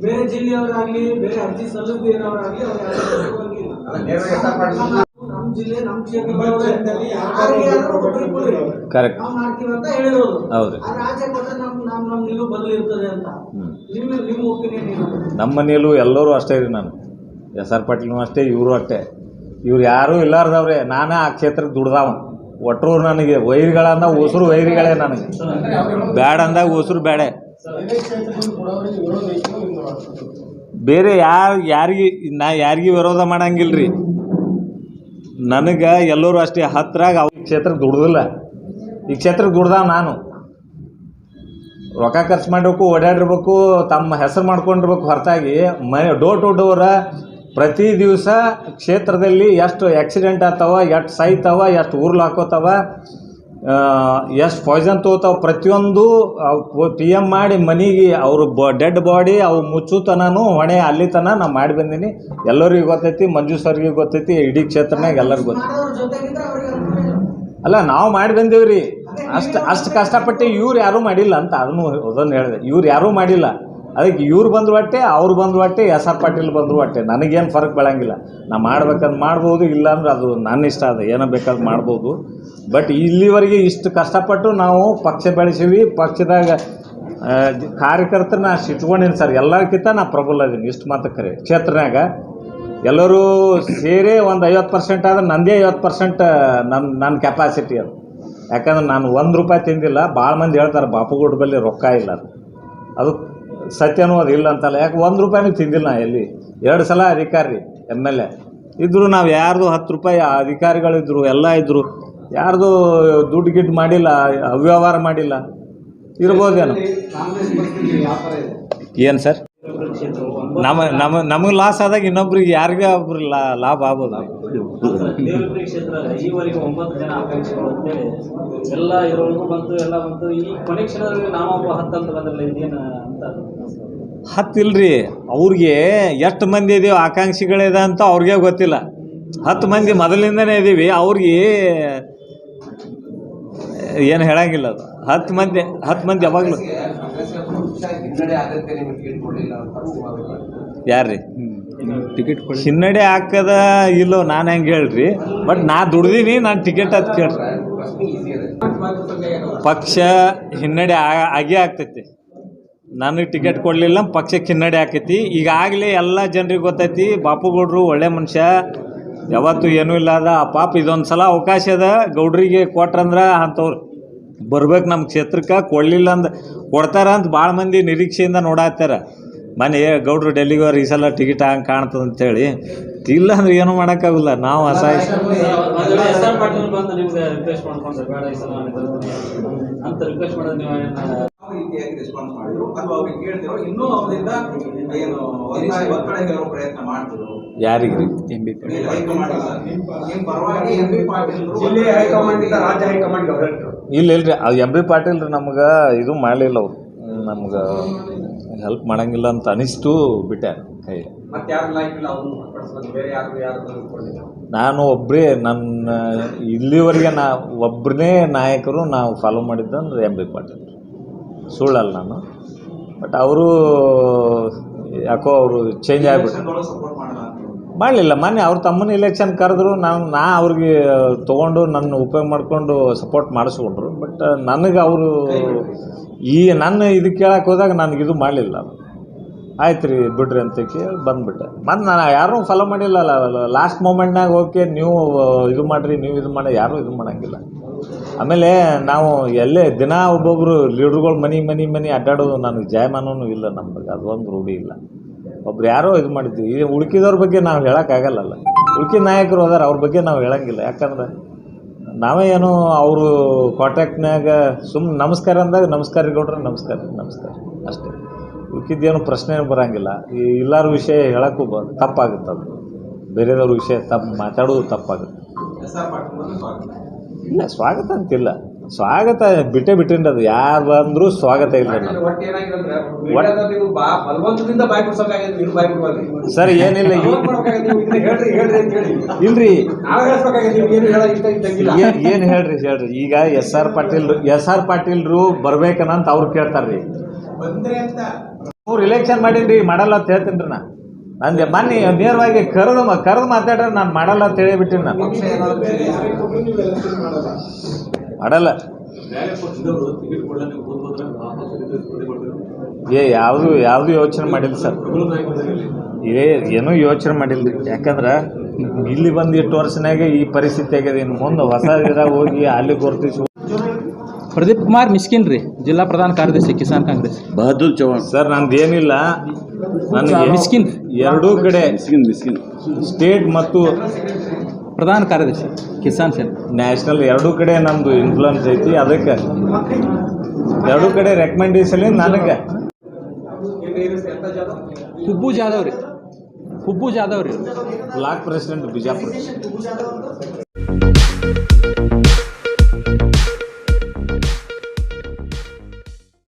ಬೇರೆ ಜಿಲ್ಲೆಯವರಾಗ್ಲಿ ಬೇರೆ ಅರ್ಜಿ ಸಲ್ಲಿಸಿದವರಾಗ್ಲಿ ನಮ್ಮ ಜಿಲ್ಲೆ ನಮ್ಮ ಕ್ಷೇತ್ರದಲ್ಲಿ ಕರೆಕ್ಟ್ ಮಾಡ್ತೀವಿ ಅಂತ ಹೇಳಿರೋದು. ಹೌದು. ರಾಜ್ಯ ಕೊಟ್ಟರೆ ನಮ್ಮ ನಿಲುವು ಬದಲಿರ್ತದೆ ಅಂತ ನಿಮ್ಮ ಒಪಿನಿಯನ್ ಏನು? ನಮ್ಮ ಮನೆಯಲ್ಲೂ ಎಲ್ಲರೂ ಅಷ್ಟೇ ರೀ. ನಾನು ಎಸ್ ಆರ್ ಪಾಟೀಲ್ನೂ ಅಷ್ಟೇ, ಇವರು ಅಷ್ಟೇ. ಇವ್ರು ಯಾರೂ ಇಲ್ಲಾರ್ದವ್ರೆ. ನಾನೇ ಆ ಕ್ಷೇತ್ರಕ್ಕೆ ದುಡ್ದಾವ. ಒಟ್ಟರು ನನಗೆ ವೈರಿಗಳಂದ ಉಸಿರು ವೈರಿಗಳೇ ನನಗೆ. ಬ್ಯಾಡ ಅಂದಾಗ ಉಸಿರು ಬೇಡ. ಬೇರೆ ಯಾರಿಗೆ ವಿರೋಧ ಮಾಡಂಗಿಲ್ಲ ರೀ. ನನಗೆ ಎಲ್ಲರೂ ಅಷ್ಟೇ ಹತ್ತಿರಾಗ ಅವ್ರ ಕ್ಷೇತ್ರಕ್ಕೆ ದುಡ್ದಿಲ್ಲ. ಈ ಕ್ಷೇತ್ರಕ್ಕೆ ದುಡ್ದಾವ. ನಾನು ರೊಕ್ಕ ಖರ್ಚು ಮಾಡಬೇಕು, ಓಡಾಡಿರ್ಬೇಕು, ತಮ್ಮ ಹೆಸರು ಮಾಡ್ಕೊಂಡಿರ್ಬೇಕು. ಹೊರತಾಗಿ ಡೋರ್ ಟು ಡೋರ ಪ್ರತಿ ದಿವಸ ಕ್ಷೇತ್ರದಲ್ಲಿ ಎಷ್ಟು ಆಕ್ಸಿಡೆಂಟ್ ಆಗ್ತಾವ, ಎಷ್ಟು ಸಾಯ್ತಾವ, ಎಷ್ಟು ಊರ್ಲು ಹಾಕೋತಾವ, ಎಷ್ಟು ಪಾಯ್ಸನ್ ತೊಗೋತಾವ, ಪ್ರತಿಯೊಂದು ಪಿ ಎಮ್ ಮಾಡಿ ಮನೆಗೆ ಅವರು ಡೆಡ್ ಬಾಡಿ ಅವು ಮುಚ್ಚುತನೂ ಹೊಣೆ ಅಲ್ಲಿತನ ನಾನು ಮಾಡಿ ಬಂದೀನಿ. ಎಲ್ಲರಿಗೂ ಗೊತ್ತೈತಿ, ಮಂಜು ಸರ್ಗೆ ಗೊತ್ತೈತಿ, ಇಡೀ ಕ್ಷೇತ್ರನಾಗ ಎಲ್ಲರಿಗೂ ಗೊತ್ತೈತಿ. ಅಲ್ಲ, ನಾವು ಮಾಡಿ ಬಂದೇವ್ರಿ ರೀ. ಅಷ್ಟು ಕಷ್ಟಪಟ್ಟು ಇವ್ರು ಯಾರೂ ಮಾಡಿಲ್ಲ ಅಂತ ಅದನ್ನು ಹೇಳಿದೆ. ಇವ್ರು ಯಾರೂ ಮಾಡಿಲ್ಲ. ಅದಕ್ಕೆ ಇವ್ರು ಬಂದ್ರು ಅಟ್ಟೆ, ಅವ್ರು ಬಂದ್ರು ಅಟ್ಟೆ, ಎಸ್ ಆರ್ ಪಾಟೀಲ್ ಬಂದರು ಅಟ್ಟೆ. ನನಗೇನು ಫರಕ್ ಬೆಳಂಗಿಲ್ಲ. ನಾ ಮಾಡ್ಬೇಕಂದ್ರೆ ಮಾಡ್ಬೋದು, ಇಲ್ಲಾಂದ್ರೆ ಅದು ನನ್ನ ಇಷ್ಟ. ಅದು ಏನೋ ಬೇಕಾದ್ರೆ ಮಾಡ್ಬೋದು. ಬಟ್ ಇಲ್ಲಿವರೆಗೆ ಇಷ್ಟು ಕಷ್ಟಪಟ್ಟು ನಾವು ಪಕ್ಷ ಬೆಳೆಸೀವಿ. ಪಕ್ಷದಾಗ ಕಾರ್ಯಕರ್ತರನ್ನ ಇಟ್ಕೊಂಡಿನಿ ಸರ್. ಎಲ್ಲರಿಗಿಂತ ನಾ ಪ್ರಬಲ ಇದೀನಿ. ಇಷ್ಟು ಮಾತಕ್ಕೆ ರೀ. ಕ್ಷೇತ್ರನಾಗ ಎಲ್ಲರೂ ಸೇರಿ ಒಂದು 50% ಆದ್ರೆ ನಂದೇ 50% ನನ್ನ ಕೆಪಾಸಿಟಿ ಅದು. ಯಾಕಂದ್ರೆ ನಾನು ₹1 ತಿಂದಿಲ್ಲ. ಭಾಳ ಮಂದಿ ಹೇಳ್ತಾರೆ ಬಾಪುಗೌಡ ಬಳಿ ರೊಕ್ಕ ಇಲ್ಲ. ಅದು ಸತ್ಯನೂ ಅದು ಇಲ್ಲ ಅಂತಲ್ಲ. ಯಾಕೆ ₹1 ತಿಂದಿಲ್ಲ ನಾ ಎಲ್ಲಿ. 2 ಸಲ ಅಧಿಕಾರಿ MLA ಇದ್ದರು. ನಾವು ಯಾರ್ದು ₹10 ಅಧಿಕಾರಿಗಳಿದ್ರು, ಎಲ್ಲ ಇದ್ದರು. ಯಾರ್ದು ದುಡ್ಡು ಗಿಡ್ಡು ಮಾಡಿಲ್ಲ, ಅವ್ಯವಹಾರ ಮಾಡಿಲ್ಲ. ಇರ್ಬೋದೇನು? ಏನು ಸರ್, ನಮಗೆ ಲಾಸ್ ಆದಾಗ ಇನ್ನೊಬ್ರಿಗೆ ಯಾರಿಗೆ ಒಬ್ರು ಲಾಭ ಆಗ್ಬೋದು. ಕ್ಷೇತ್ರ ಈವರೆಗೆ 9 ಜನ ಆಕಾಂಕ್ಷಿಗಳು ಅಂತೇಳಿ ಎಲ್ಲ ಇರೋರಿಗೂ ಬಂತು, ಎಲ್ಲ ಬಂತು. ಈ ಕೊನೆ ಕ್ಷಣದಲ್ಲಿ ನಾವೊಬ್ಬ 10 ಅಂತ ಬಂದ್ರಲ್ಲ, ಇದೇನು ಅಂತ 10 ಇಲ್ರಿ. ಅವ್ರಿಗೆ ಎಷ್ಟು ಮಂದಿ ಇದೀವಿ ಆಕಾಂಕ್ಷಿಗಳಿದೆ ಅಂತ ಅವ್ರಿಗೆ ಗೊತ್ತಿಲ್ಲ. 10 ಮಂದಿ ಮೊದಲಿಂದನೇ ಇದ್ದೀವಿ. ಅವ್ರಿಗೆ ಏನು ಹೇಳಂಗಿಲ್ಲ. ಅದು 10 ಮಂದಿ ಯಾವಾಗಲೂ ಯಾರ್ರೀ ಟಿಕೆಟ್ ಹಿನ್ನಡೆ ಹಾಕದ ಇಲ್ಲೋ ನಾನು ಹೆಂಗೆ ಹೇಳ್ರಿ. ಬಟ್ ನಾ ದುಡ್ದೀನಿ, ನಾನು ಟಿಕೆಟ್ ಅದು ಕೇಳ್ರಿ. ಪಕ್ಷ ಹಿನ್ನಡೆ ಆಗೇ ಆಗ್ತೈತಿ. ನನಗೆ ಟಿಕೆಟ್ ಕೊಡಲಿಲ್ಲ, ಪಕ್ಷಕ್ಕೆ ಹಿನ್ನಡೆ ಆಕೈತಿ. ಈಗಾಗಲೇ ಎಲ್ಲ ಜನರಿಗೆ ಗೊತ್ತೈತಿ ಬಾಪುಗೌಡರು ಒಳ್ಳೆ ಮನುಷ್ಯ, ಯಾವತ್ತೂ ಏನೂ ಇಲ್ಲದ. ಪಾಪ ಇದೊಂದು ಸಲ ಅವಕಾಶ ಅದ. ಗೌಡ್ರಿಗೆ ಕೊಟ್ರಂದ್ರೆ ಅಂಥವ್ರು ಬರ್ಬೇಕು ನಮ್ಮ ಕ್ಷೇತ್ರಕ್ಕೆ. ಕೊಡಲಿಲ್ಲ ಅಂದ್ ಕೊಡ್ತಾರ ಅಂತ ಭಾಳ ಮಂದಿ ನಿರೀಕ್ಷೆಯಿಂದ ನೋಡಾತ್ತಾರ. ಮನೆ ಗೌಡ್ರು ಡೆಲ್ಲಿಗೆ ಹೋಗಿ ಈ ಸಲ ಟಿಕೆಟ್ ಹಂಗೆ ಕಾಣ್ತದೆ ಅಂತೇಳಿ. ಇಲ್ಲ ಅಂದ್ರೆ ಏನೂ ಮಾಡೋಕ್ಕಾಗಲ್ಲ. ನಾವು ಅಸಹಾಯ. ಎಸ್ ಆರ್ ಪಾಟೀಲ್ ಬಂದು ನಿಮ್ಗೆ ರಿಕ್ವೆಸ್ಟ್ ಮಾಡ್ಕೊಂಡ್ರೆ ಬೇಡ ಈ ಸಲ ಅಂತ ರಿಕ್ವೆಸ್ಟ್ ಮಾಡೋದು ನೀವು ಯಾವ ರೀತಿಯಾಗಿ ರೆಸ್ಪಾನ್ಸ್ ಮಾಡಿದ್ರು ಅಥವಾ ಅವ್ರಿಗೆ ಕೇಳ್ತಿರೋ ಇನ್ನೂ ಅವರಿಂದ ಏನು ಒತ್ತಡ ಹೇಳೋ ಪ್ರಯತ್ನ ಮಾಡ್ತಿದ್ರು? ಯಾರಿಗೆ ರೀ? ಪರವಾಗಿ ಎಂ ಬಿ ಪಾಟೀಲ್ ಜಿಲ್ಲೆ ಹೈಕಮಾಂಡ್ ಇಂದ ರಾಜ್ಯ ಹೈಕಮಾಂಡ್ ಇಲ್ರಿ. ಅದು ಎಂ ಬಿ ಪಾಟೀಲ್ ರೀ ನಮ್ಗೆ ಇದು ಮಾಡಲಿಲ್ಲ. ಅವರು ನಮ್ಗೆ ಹೆಲ್ಪ್ ಮಾಡಂಗಿಲ್ಲ ಅಂತ ಅನಿಸ್ತು, ಬಿಟ್ಟೆ ಕೈ. ನಾನು ಒಬ್ಬರೇ ನನ್ನ ಇಲ್ಲಿವರೆಗೆ ಒಬ್ಬರೇ ನಾಯಕರು ನಾವು ಫಾಲೋ ಮಾಡಿದ್ದಂದ್ರೆ ಎಂ ಬಿ ಪಾಟೀಲ್. ಸುಳ್ಳಲ್ಲ ನಾನು. ಬಟ್ ಅವರು ಯಾಕೋ ಅವರು ಚೇಂಜ್ ಆಗಿಬಿಟ್ರು. ಮಾಡಲಿಲ್ಲ. ಮೊನ್ನೆ ಅವ್ರ ತಮ್ಮನ ಇಲೆಕ್ಷನ್ ಕರೆದ್ರು. ನಾ ಅವ್ರಿಗೆ ತೊಗೊಂಡು ನನ್ನ ಉಪಯೋಗ ಮಾಡಿಕೊಂಡು ಸಪೋರ್ಟ್ ಮಾಡಿಸ್ಕೊಂಡ್ರು. ಬಟ್ ನನಗೆ ಅವರು ನನ್ನ ಇದು ಕೇಳಕ್ಕೆ ಹೋದಾಗ ನನಗಿದು ಮಾಡಲಿಲ್ಲ. ಆಯ್ತು ರೀ ಬಿಡ್ರಿ ಅಂತ ಕೇಳಿ ಬಂದುಬಿಟ್ಟೆ. ಮತ್ತು ನಾನು ಯಾರೂ ಫಾಲೋ ಮಾಡಿಲ್ಲ. ಲಾಸ್ಟ್ ಮೂಮೆಂಟ್ನಾಗ ಓಕೆ ನೀವು ಇದು ಮಾಡಿರಿ, ನೀವು ಇದು ಮಾಡಿ, ಯಾರೂ ಇದು ಮಾಡೋಂಗಿಲ್ಲ. ಆಮೇಲೆ ನಾವು ಎಲ್ಲೇ ದಿನ ಒಬ್ಬೊಬ್ಬರು ಲೀಡ್ರುಗಳು ಮನೆ ಅಡ್ಡಾಡೋದು ನನಗೆ ಜಾಯಮಾನವೂ ಇಲ್ಲ. ನಮ್ಗೆ ಅದೊಂದು ರೂಢಿ ಇಲ್ಲ. ಒಬ್ರು ಯಾರೋ ಇದು ಮಾಡಿದ್ವಿ. ಈ ಉಳ್ಕಿದವ್ರ ಬಗ್ಗೆ ನಾವು ಹೇಳೋಕ್ಕಾಗಲ್ಲಲ್ಲ. ಉಳ್ಕಿದ ನಾಯಕರು ಹೋದಾರ, ಅವ್ರ ಬಗ್ಗೆ ನಾವು ಹೇಳೋಂಗಿಲ್ಲ. ಯಾಕಂದ್ರೆ ನಾವೇ ಏನೋ ಅವರು ಕಾಂಟ್ಯಾಕ್ಟ್ನಾಗ ಸುಮ್ಮನೆ ನಮಸ್ಕಾರ ಅಂದಾಗ ನಮಸ್ಕಾರ ರೀ ಗೌಡ್ರ ನಮಸ್ಕಾರ ಅಷ್ಟೇ. ಉಳ್ಕಿದ್ದೇನು ಪ್ರಶ್ನೆ ಬರೋಂಗಿಲ್ಲ. ಈ ಎಲ್ಲರ ವಿಷಯ ಹೇಳೋಕ್ಕೂ ತಪ್ಪಾಗುತ್ತೆ. ಅದು ಬೇರೆದವ್ರ ವಿಷಯ ಮಾತಾಡೋದು ತಪ್ಪಾಗುತ್ತೆ. ಇಲ್ಲ ಸ್ವಾಗತ ಅಂತಿಲ್ಲ, ಸ್ವಾಗತ ಬಿಟ್ಟಿನ್ರಿ. ಅದು ಯಾರು ಬಂದರೂ ಸ್ವಾಗತ ಇಲ್ಲ. ಒಟ್ಟು ಏನಾಗಿದೆ ಅಂದ್ರೆ ಮೀಡಿಯಾದಲ್ಲಿ ನೀವು ಬಲವಂತದಿಂದ ಬಾಯಿ ಬಿಡ್ಸೋಕಾಗಿದೆ, ನೀವು ಬಾಯಿ ಬಿಡುವಲ್ಲಿ ಸರ್ ಏನಿಲ್ಲ ಹೇಳ್ರಿ ಅಂತ ಹೇಳಿ ಇಲ್ರಿ ನಾವೇ ಹೇಳ್ಬೇಕಾಗಿದೆ. ನೀವು ಏನು ಹೇಳೋ ಇಷ್ಟ ಇದ್ದಂಗಿಲ್ಲ. ಏನು ಹೇಳ್ರಿ ಈಗ ಎಸ್ ಆರ್ ಪಾಟೀಲ್ರು ಬರ್ಬೇಕನ್ನಂತ ಅವ್ರು ಕೇಳ್ತಾರ್ರಿ. ಅವ್ರು ಇಲೆಕ್ಷನ್ ಮಾಡೀನಿ ಮಾಡಲ್ಲ ಅಂತ ಹೇಳ್ತೀನಿ ರೀ. ನಂದು ಮೊನ್ನೆ ನೇರವಾಗಿ ಕರೆದು ಮಾತಾಡ್ರೆ ನಾನು ಮಾಡಲ್ಲ ಅಂತ ಹೇಳಿಬಿಟ್ಟಿನಿ. ನಾನು ಮಾಡಲ್ಲ. ಯಾವುದು ಯೋಚನೆ ಮಾಡಿಲ್ಲ ಸರ್. ಏನೂ ಯೋಚನೆ ಮಾಡಿಲ್ಲ ರೀ. ಯಾಕಂದ್ರೆ ಇಲ್ಲಿ ಬಂದು ಇಷ್ಟು ವರ್ಷನಾಗೆ ಈ ಪರಿಸ್ಥಿತಿ ಆಗಿದೆ. ಇನ್ನು ಮುಂದೆ ಹೊಸ ಇದ್ರಾಗ ಹೋಗಿ ಅಲ್ಲಿ ಗುರುತಿಸಿ. ಪ್ರದೀಪ್ ಕುಮಾರ್ ಮಿಸ್ಕಿನ್ ರೀ, ಜಿಲ್ಲಾ ಪ್ರಧಾನ ಕಾರ್ಯದರ್ಶಿ ಕಿಸಾನ್ ಕಾಂಗ್ರೆಸ್. ಬಹದ್ದೂರ್ ಚೌಹಾಣ್ ಸರ್. ನಂದೇನಿಲ್ಲ, ನನಗೆ ಮಿಸ್ಕಿನ್ ಎರಡೂ ಕಡೆ ಸ್ಟೇಟ್ ಮತ್ತು ಪ್ರಧಾನ ಕಾರ್ಯದರ್ಶಿ ಕಿಸಾನ್ ಸೇನೆ ನ್ಯಾಷನಲ್ ಎರಡೂ ಕಡೆ ನಮ್ಮದು ಇನ್ಫ್ಲುಯೆನ್ಸ್ ಐತಿ. ಅದಕ್ಕೆ ಎರಡೂ ಕಡೆ ರೆಕಮೆಂಡೇಶನ್ ನನಗೆ ಹುಬ್ಬು ಜಾಧವ್ ರೀ ಬ್ಲಾಕ್ ಪ್ರೆಸಿಡೆಂಟ್ ಬಿಜಾಪುರ.